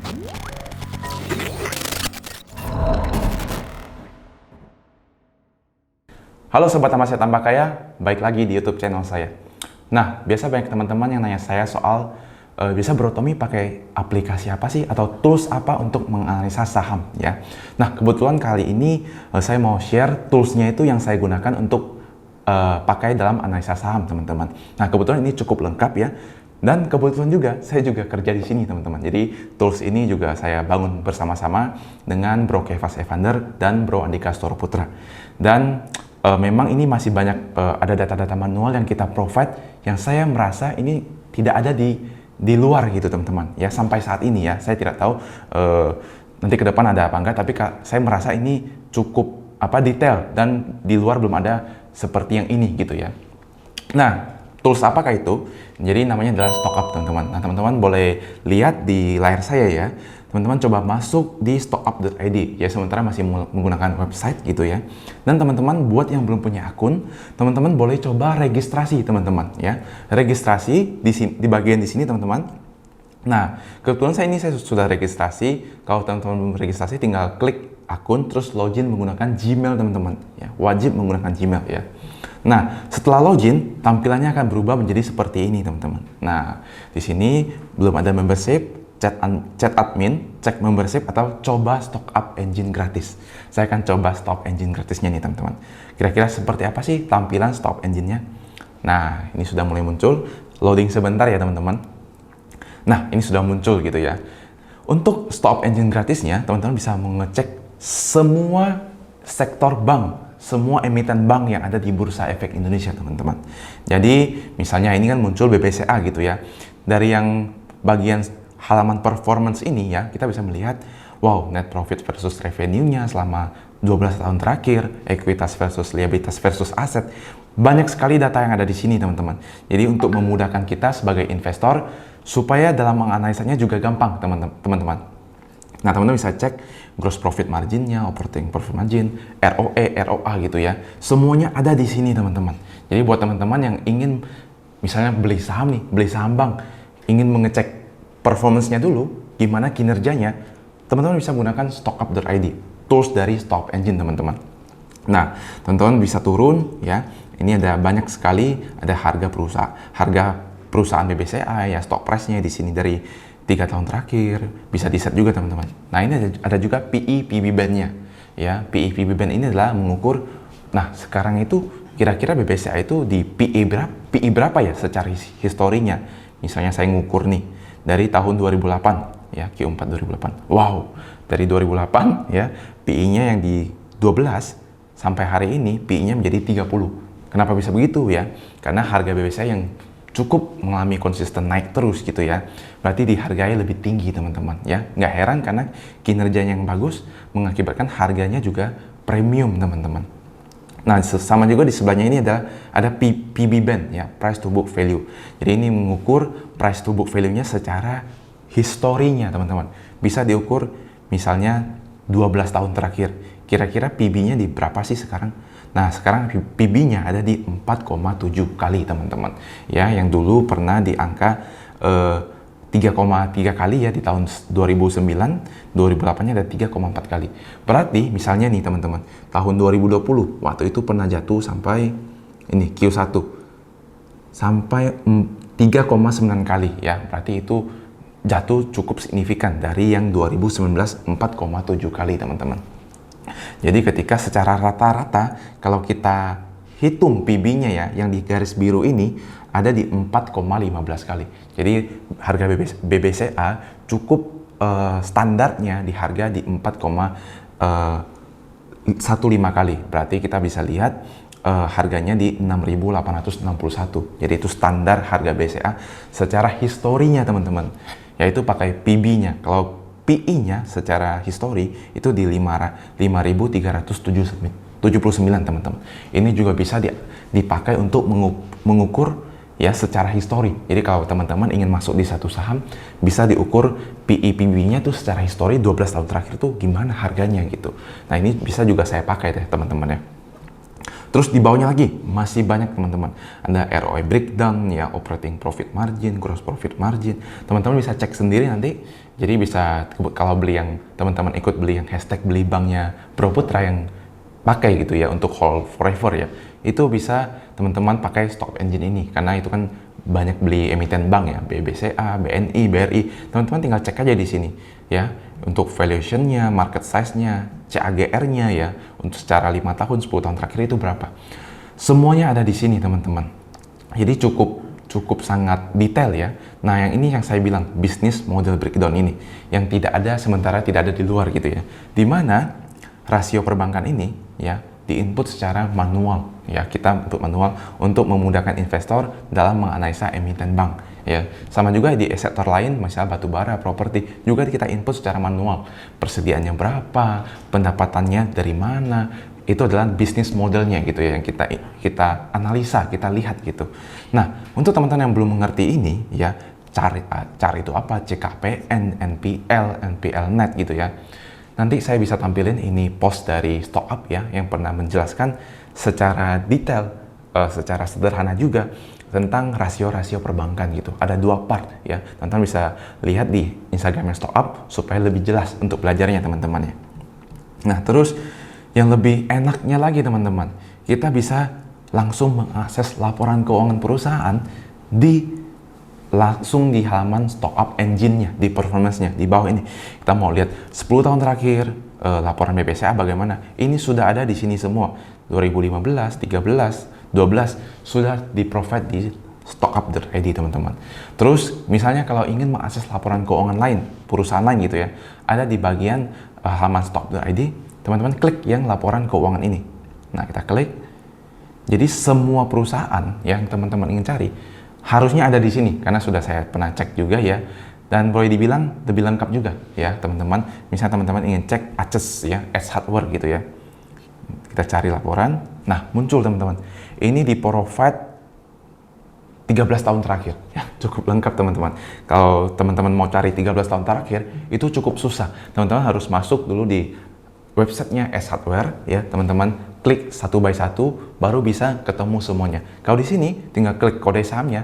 Halo Sobat Aset Tambah Kaya, baik lagi di YouTube channel saya. Nah, biasa banyak teman-teman yang nanya saya soal bisa berotomi pakai aplikasi apa sih atau tools apa untuk menganalisa saham ya. Nah, kebetulan kali ini saya mau share toolsnya itu yang saya gunakan untuk pakai dalam analisa saham, teman-teman. Nah, kebetulan ini cukup lengkap ya. Dan kebetulan juga saya juga kerja di sini, teman-teman. Jadi tools ini juga saya bangun bersama-sama dengan Bro Kevas Evander dan Bro Andika Storoputra. Dan memang ini masih banyak ada data-data manual yang kita provide yang saya merasa ini tidak ada di luar gitu, teman-teman. Ya, sampai saat ini ya, saya tidak tahu nanti ke depan ada apa enggak, tapi saya merasa ini cukup detail dan di luar belum ada seperti yang ini gitu ya. Nah, tools apakah itu? Jadi namanya adalah StockUp, teman-teman. Nah, teman-teman boleh lihat di layar saya ya. Teman-teman coba masuk di stockup.id ya, sementara masih menggunakan website gitu ya. Dan teman-teman buat yang belum punya akun, teman-teman boleh coba registrasi, teman-teman ya. Registrasi di bagian di sini, teman-teman. Nah, kebetulan saya sudah registrasi. Kalau teman-teman belum registrasi, tinggal klik akun terus login menggunakan Gmail, teman-teman ya. Wajib menggunakan Gmail ya. Nah, setelah login, tampilannya akan berubah menjadi seperti ini, teman-teman. Nah, di sini belum ada membership, chat admin, cek membership, atau coba StockUp engine gratis. Saya akan coba StockUp engine gratisnya nih, teman-teman. Kira-kira seperti apa sih tampilan StockUp engine-nya? Nah, ini sudah mulai muncul. Loading sebentar ya, teman-teman. Nah, ini sudah muncul gitu ya. Untuk StockUp engine gratisnya, teman-teman bisa mengecek semua sektor bank, semua emiten bank yang ada di Bursa Efek Indonesia, teman-teman. Jadi misalnya ini kan muncul BBCA gitu ya. Dari yang bagian halaman performance ini ya, kita bisa melihat wow, net profit versus revenue-nya selama 12 tahun terakhir, ekuitas versus liabilitas versus aset. Banyak sekali data yang ada di sini, teman-teman. Jadi untuk memudahkan kita sebagai investor supaya dalam menganalisanya juga gampang, teman-teman. Nah, teman-teman bisa cek gross profit margin-nya, operating profit margin, ROE, ROA gitu ya. Semuanya ada di sini, teman-teman. Jadi buat teman-teman yang ingin misalnya beli saham bank, ingin mengecek performance-nya dulu, gimana kinerjanya, teman-teman bisa menggunakan stockup.id, tools dari StockUp engine, teman-teman. Nah, teman-teman bisa turun ya. Ini ada banyak sekali, ada harga perusahaan BBCA ya, stock price-nya di sini dari 3 tahun terakhir, bisa di set juga, teman-teman. Nah, ini ada juga PE PB band-nya ya. PE PB band ini adalah mengukur, nah sekarang itu kira-kira BBCA itu di PE berapa ya secara historinya. Misalnya saya ngukur nih dari tahun 2008 ya, Q4 2008. Wow, dari 2008 ya, PE-nya yang di 12 sampai hari ini PE-nya menjadi 30. Kenapa bisa begitu ya? Karena harga BBCA yang cukup mengalami konsisten naik terus gitu ya. Berarti dihargai lebih tinggi, teman-teman ya. Nggak heran karena kinerjanya yang bagus mengakibatkan harganya juga premium, teman-teman. Nah, sama juga di sebelahnya ini ada PB band ya, price to book value. Jadi ini mengukur price to book value-nya secara historinya, teman-teman. Bisa diukur misalnya 12 tahun terakhir. Kira-kira PB-nya di berapa sih sekarang? Nah, sekarang PB-nya ada di 4,7 kali, teman-teman. Ya, yang dulu pernah di angka 3,3 kali ya di tahun 2009, 2008-nya ada 3,4 kali. Berarti misalnya nih, teman-teman, tahun 2020 waktu itu pernah jatuh sampai ini Q1 sampai 3,9 kali ya. Berarti itu jatuh cukup signifikan dari yang 2019 4,7 kali, teman-teman. Jadi ketika secara rata-rata kalau kita hitung PB-nya ya, yang di garis biru ini ada di 4,15 kali. Jadi harga BBCA cukup standarnya di harga di 4,15 kali. Berarti kita bisa lihat harganya di 6.861. Jadi itu standar harga BCA secara historinya, teman-teman. Yaitu pakai PB-nya. Kalau PE-nya secara histori itu di 5.379, teman-teman. Ini juga bisa dipakai untuk mengukur ya secara histori. Jadi kalau teman-teman ingin masuk di satu saham, bisa diukur PE/PB-nya tuh secara histori 12 tahun terakhir tuh gimana harganya gitu. Nah, ini bisa juga saya pakai deh, teman-teman ya. Terus di bawahnya lagi masih banyak, teman-teman. Ada ROE breakdown ya, operating profit margin, gross profit margin. Teman-teman bisa cek sendiri nanti Jadi bisa kalau beli yang teman-teman ikut beli yang hashtag beli banknya Bro Putra yang pakai gitu ya untuk hold forever ya, itu bisa teman-teman pakai stock engine ini karena itu kan banyak beli emiten bank ya, BBCA, BNI, BRI. Teman-teman tinggal cek aja di sini ya untuk valuation-nya, market size-nya, CAGR-nya ya untuk secara 5 tahun, 10 tahun terakhir itu berapa. Semuanya ada di sini teman-teman. Jadi cukup sangat detail ya. Nah, yang ini yang saya bilang bisnis model breakdown ini yang tidak ada sementara tidak ada di luar gitu ya. Dimana rasio perbankan ini ya diinput secara manual ya, kita input manual untuk memudahkan investor dalam menganalisa emiten bank ya. Sama juga di sektor lain misalnya batu bara, properti juga kita input secara manual, persediaannya berapa, pendapatannya dari mana, itu adalah bisnis modelnya gitu ya yang kita analisa, kita lihat gitu. Nah, untuk teman-teman yang belum mengerti ini ya, cari itu apa, CKPN, NPL, NPL net gitu ya. Nanti saya bisa tampilin ini post dari StockUp ya, yang pernah menjelaskan secara detail, secara sederhana juga tentang rasio-rasio perbankan gitu. Ada 2 part ya, teman-teman bisa lihat di Instagramnya StockUp supaya lebih jelas untuk belajarnya teman-teman ya. Nah, terus yang lebih enaknya lagi teman-teman, kita bisa langsung mengakses laporan keuangan perusahaan langsung di halaman StockUp engine-nya, di performance-nya, di bawah ini. Kita mau lihat 10 tahun terakhir, laporan BPCA bagaimana. Ini sudah ada di sini semua. 2015, 13, 12, sudah di-provide di stockup.id teman-teman. Terus, misalnya kalau ingin mengakses laporan keuangan lain, perusahaan lain gitu ya, ada di bagian halaman stockup.id, teman-teman klik yang laporan keuangan ini. Nah, kita klik. Jadi semua perusahaan yang teman-teman ingin cari, harusnya ada di sini karena sudah saya pernah cek juga ya, dan boleh dibilang lebih lengkap juga ya teman-teman. Misalnya teman-teman ingin cek ACES ya, Ace Hardware gitu ya, kita cari laporan, nah muncul teman-teman, ini di provide 13 tahun terakhir ya, cukup lengkap teman-teman. Kalau teman-teman mau cari 13 tahun terakhir itu cukup susah, teman-teman harus masuk dulu di websitenya Ace Hardware ya teman-teman, klik 1 by 1 baru bisa ketemu semuanya. Kalau di sini tinggal klik kode sahamnya,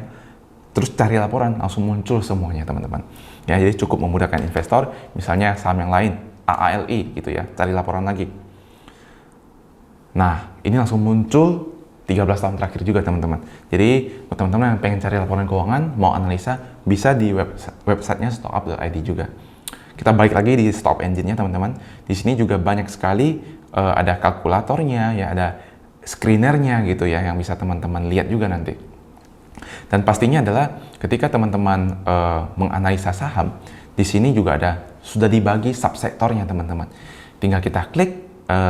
terus cari laporan, langsung muncul semuanya teman-teman. Ya, jadi cukup memudahkan investor. Misalnya saham yang lain, AALI gitu ya, cari laporan lagi. Nah, ini langsung muncul 13 tahun terakhir juga teman-teman. Jadi buat teman-teman yang pengen cari laporan keuangan, mau analisa, bisa di websitenya stockup.id juga. Kita balik lagi di Stock Engine-nya teman-teman. Di sini juga banyak sekali ada kalkulatornya, ya ada screenernya gitu ya, yang bisa teman-teman lihat juga nanti. Dan pastinya adalah ketika teman-teman menganalisa saham, di sini juga sudah dibagi subsektornya teman-teman. Tinggal kita klik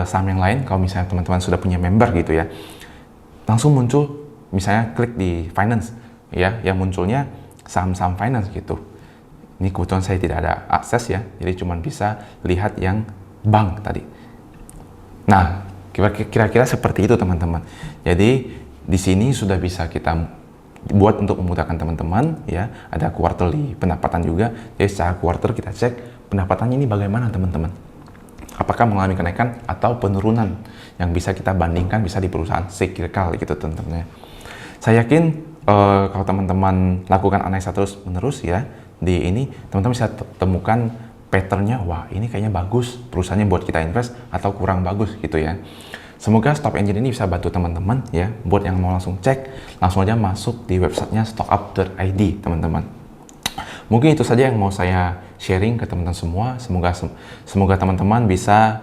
saham yang lain, kalau misalnya teman-teman sudah punya member gitu ya, langsung muncul misalnya klik di finance ya, yang munculnya saham-saham finance gitu. Ini kebetulan saya tidak ada akses ya, jadi cuma bisa lihat yang bank tadi. Nah, kira-kira seperti itu teman-teman. Jadi di sini sudah bisa kita buat untuk memudahkan teman-teman ya. Ada quarterly pendapatan juga. Jadi secara quarter kita cek pendapatannya ini bagaimana teman-teman. Apakah mengalami kenaikan atau penurunan yang bisa kita bandingkan bisa di perusahaan cyclical gitu teman-teman. Saya yakin kalau teman-teman lakukan analisa terus menerus ya, di ini teman-teman bisa temukan patternnya, wah ini kayaknya bagus perusahaannya buat kita invest atau kurang bagus gitu ya. Semoga Stock Engine ini bisa bantu teman-teman ya, buat yang mau langsung cek, langsung aja masuk di websitenya stockup.id teman-teman. Mungkin itu saja yang mau saya sharing ke teman-teman semua. Semoga teman-teman bisa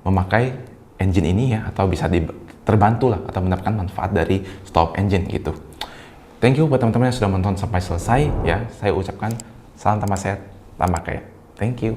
memakai engine ini ya, atau bisa terbantu lah atau mendapatkan manfaat dari Stock Engine gitu. Thank you buat teman-teman yang sudah menonton sampai selesai ya. Saya ucapkan salam tambah sehat, tambah kaya. Thank you.